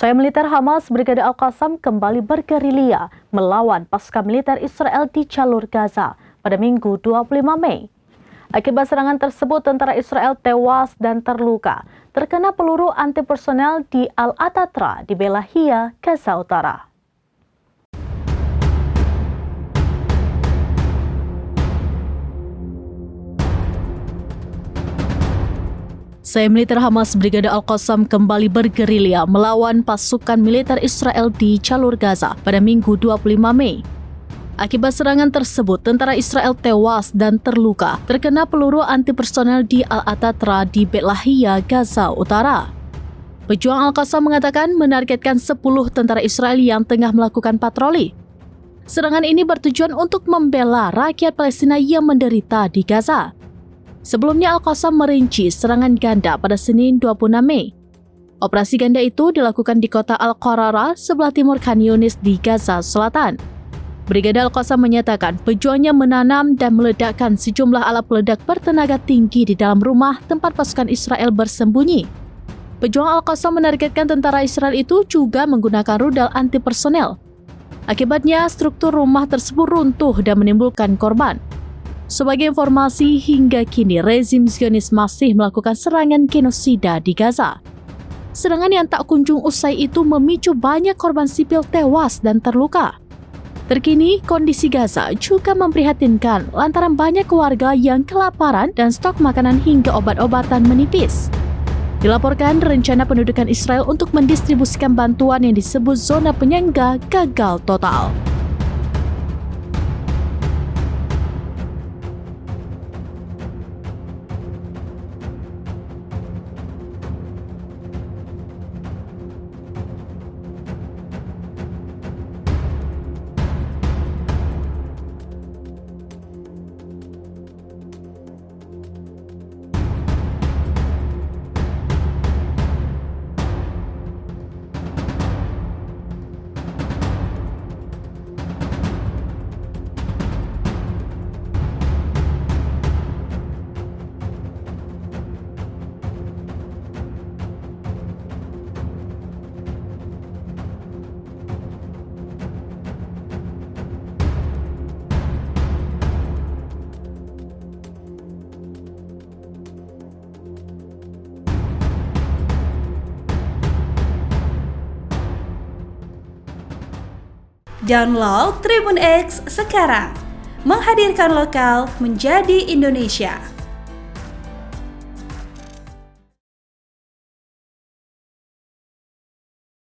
Usai militer Hamas, Brigade Al-Qassam kembali bergerilya melawan pasukan militer Israel di jalur Gaza pada Minggu 25 Mei. Akibat serangan tersebut, tentara Israel tewas dan terluka terkena peluru anti-personel di Al-Atatra di Belahia, Gaza Utara. Usai militer Hamas, Brigade Al-Qassam kembali bergerilya melawan pasukan militer Israel di jalur Gaza pada Minggu 25 Mei. Akibat serangan tersebut, tentara Israel tewas dan terluka terkena peluru anti-personel di Al-Atatra di Belahia, Gaza Utara. Pejuang Al-Qassam mengatakan menargetkan 10 tentara Israel yang tengah melakukan patroli. Serangan ini bertujuan untuk membela rakyat Palestina yang menderita di Gaza. Sebelumnya, Al-Qassam merinci serangan ganda pada Senin 26 Mei. Operasi ganda itu dilakukan di kota Al-Qarara, sebelah timur Khan Yunis di Gaza Selatan. Brigade Al-Qassam menyatakan pejuangnya menanam dan meledakkan sejumlah alat peledak bertenaga tinggi di dalam rumah tempat pasukan Israel bersembunyi. Pejuang Al-Qassam menargetkan tentara Israel itu juga menggunakan rudal anti-personel. Akibatnya, struktur rumah tersebut runtuh dan menimbulkan korban. Sebagai informasi, hingga kini rezim Zionis masih melakukan serangan genosida di Gaza. Serangan yang tak kunjung usai itu memicu banyak korban sipil tewas dan terluka. Terkini, kondisi Gaza juga memprihatinkan lantaran banyak keluarga yang kelaparan dan stok makanan hingga obat-obatan menipis. Dilaporkan rencana pendudukan Israel untuk mendistribusikan bantuan yang disebut zona penyangga gagal total. Download Tribun X sekarang, menghadirkan lokal menjadi Indonesia.